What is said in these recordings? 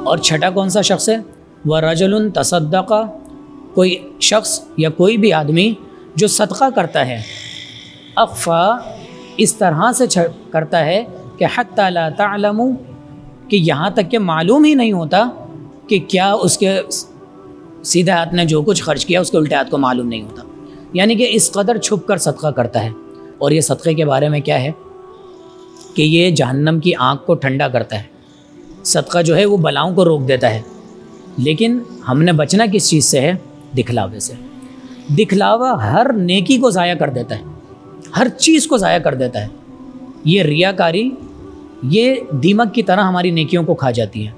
اور چھٹا کون سا شخص ہے؟ وَرَجُلٌ تَصَدَّقَ، کوئی شخص یا کوئی بھی آدمی جو صدقہ کرتا ہے، اخفا، اس طرح سے کرتا ہے کہ حتی لا تعلم، کہ یہاں تک کہ معلوم ہی نہیں ہوتا کہ کیا اس کے سیدھے ہاتھ نے جو کچھ خرچ کیا اس کے الٹے ہاتھ کو معلوم نہیں ہوتا، یعنی کہ اس قدر چھپ کر صدقہ کرتا ہے۔ اور یہ صدقے کے بارے میں کیا ہے کہ یہ جہنم کی آنکھ کو ٹھنڈا کرتا ہے۔ صدقہ جو ہے وہ بلاؤں کو روک دیتا ہے، لیکن ہم نے بچنا کس چیز سے ہے؟ دکھلاوے سے۔ دکھلاوا ہر نیکی کو ضائع کر دیتا ہے، ہر چیز کو ضائع کر دیتا ہے۔ یہ ریاکاری، یہ دیمک کی طرح ہماری نیکیوں کو کھا جاتی ہے۔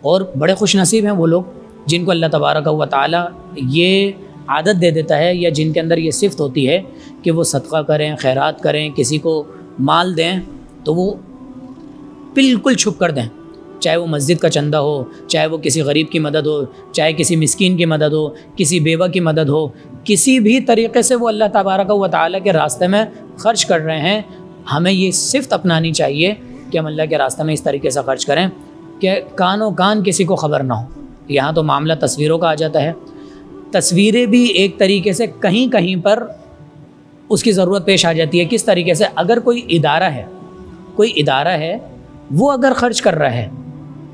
اور بڑے خوش نصیب ہیں وہ لوگ جن کو اللہ تبارک و تعالی یہ عادت دے دیتا ہے، یا جن کے اندر یہ صفت ہوتی ہے کہ وہ صدقہ کریں، خیرات کریں، کسی کو مال دیں تو وہ بالکل چھپ کر دیں، چاہے وہ مسجد کا چندہ ہو، چاہے وہ کسی غریب کی مدد ہو، چاہے کسی مسکین کی مدد ہو، کسی بیوہ کی مدد ہو، کسی بھی طریقے سے وہ اللہ تبارک و تعالی کے راستے میں خرچ کر رہے ہیں۔ ہمیں یہ صفت اپنانی چاہیے کہ ہم اللہ کے راستے میں اس طریقے سے خرچ کریں کہ کانوں کان کسی کو خبر نہ ہو۔ یہاں تو معاملہ تصویروں کا آ جاتا ہے۔ تصویریں بھی ایک طریقے سے کہیں کہیں پر اس کی ضرورت پیش آ جاتی ہے۔ کس طریقے سے؟ اگر کوئی ادارہ ہے وہ اگر خرچ کر رہا ہے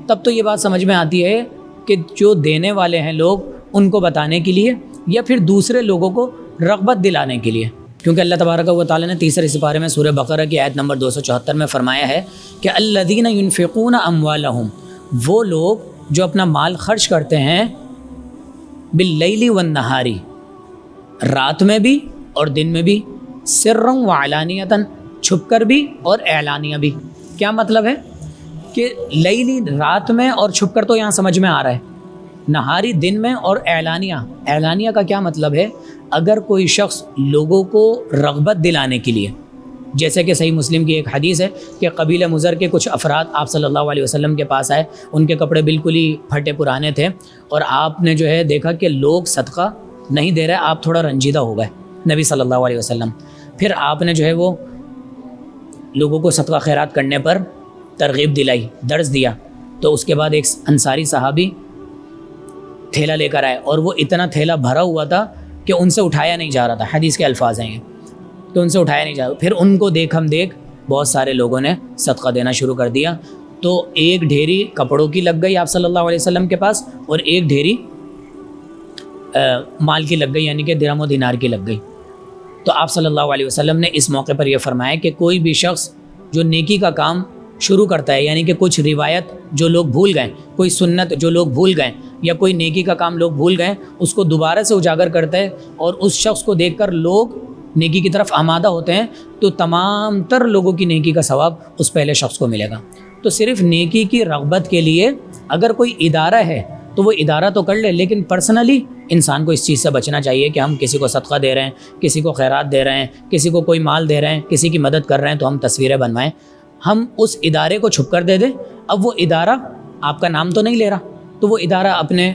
تب تو یہ بات سمجھ میں آتی ہے کہ جو دینے والے ہیں لوگ ان کو بتانے کے لیے یا پھر دوسرے لوگوں کو رغبت دلانے کے لیے، کیونکہ اللہ تبارک و تعالی نے تیسرے سپارے میں سورہ بقرہ کی آیت نمبر 274 میں فرمایا ہے کہ الذین ينفقون اموالہم، وہ لوگ جو اپنا مال خرچ کرتے ہیں باللیل والنہار، رات میں بھی اور دن میں بھی، سرا وعلانیۃ، چھپ کر بھی اور اعلانیہ بھی۔ کیا مطلب ہے کہ لیلی رات میں اور چھپ کر تو یہاں سمجھ میں آ رہا ہے، نہاری دن میں اور اعلانیہ کا کیا مطلب ہے؟ اگر کوئی شخص لوگوں کو رغبت دلانے کے لیے، جیسے کہ صحیح مسلم کی ایک حدیث ہے کہ قبیلہ مضر کے کچھ افراد آپ صلی اللہ علیہ وسلم کے پاس آئے، ان کے کپڑے بالکل ہی پھٹے پرانے تھے، اور آپ نے جو ہے دیکھا کہ لوگ صدقہ نہیں دے رہے، آپ تھوڑا رنجیدہ ہو گئے نبی صلی اللہ علیہ وسلم۔ پھر آپ نے جو ہے وہ لوگوں کو صدقہ خیرات کرنے پر ترغیب دلائی، درس دیا، تو اس کے بعد ایک انصاری صحابی تھیلا لے کر آئے، اور وہ اتنا تھیلا بھرا ہوا تھا کہ ان سے اٹھایا نہیں جا رہا تھا، حدیث کے الفاظ ہیں یہ، کہ ان سے اٹھایا نہیں جا رہا۔ پھر ان کو دیکھ بہت سارے لوگوں نے صدقہ دینا شروع کر دیا، تو ایک ڈھیری کپڑوں کی لگ گئی آپ صلی اللہ علیہ وسلم کے پاس، اور ایک ڈھیری مال کی لگ گئی، یعنی کہ درہم و دینار کی لگ گئی۔ تو آپ صلی اللہ علیہ وسلم نے اس موقع پر یہ فرمایا کہ کوئی بھی شخص جو نیکی کا کام شروع کرتا ہے، یعنی کہ کچھ روایت جو لوگ بھول گئے، کوئی سنت جو لوگ بھول گئے، یا کوئی نیکی کا کام لوگ بھول گئے، اس کو دوبارہ سے اجاگر کرتا ہے، اور اس شخص کو دیکھ کر لوگ نیکی کی طرف آمادہ ہوتے ہیں، تو تمام تر لوگوں کی نیکی کا ثواب اس پہلے شخص کو ملے گا۔ تو صرف نیکی کی رغبت کے لیے اگر کوئی ادارہ ہے تو وہ ادارہ تو کر لے، لیکن پرسنلی انسان کو اس چیز سے بچنا چاہیے کہ ہم کسی کو صدقہ دے رہے ہیں، کسی کو خیرات دے رہے ہیں، کسی کو کوئی مال دے رہے ہیں، کسی کی مدد کر رہے ہیں، تو ہم تصویریں بنوائیں، ہم اس ادارے کو چھپ کر دے دیں۔ اب وہ ادارہ آپ کا نام تو نہیں لے رہا، تو وہ ادارہ اپنے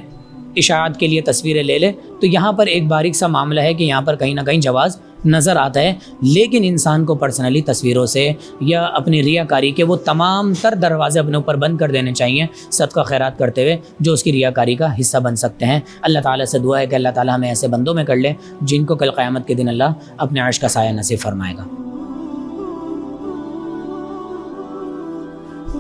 اشاعت کے لیے تصویریں لے لے۔ تو یہاں پر ایک باریک سا معاملہ ہے کہ یہاں پر کہیں نہ کہیں جواز نظر آتا ہے، لیکن انسان کو پرسنلی تصویروں سے یا اپنی ریاکاری کے وہ تمام تر دروازے اپنے اوپر بند کر دینے چاہیے صدقہ خیرات کرتے ہوئے جو اس کی ریاکاری کا حصہ بن سکتے ہیں۔ اللہ تعالیٰ سے دعا ہے کہ اللہ تعالیٰ ہمیں ایسے بندوں میں کر لے جن کو کل قیامت کے دن اللہ اپنے عرش کا سایہ نصیب فرمائے گا۔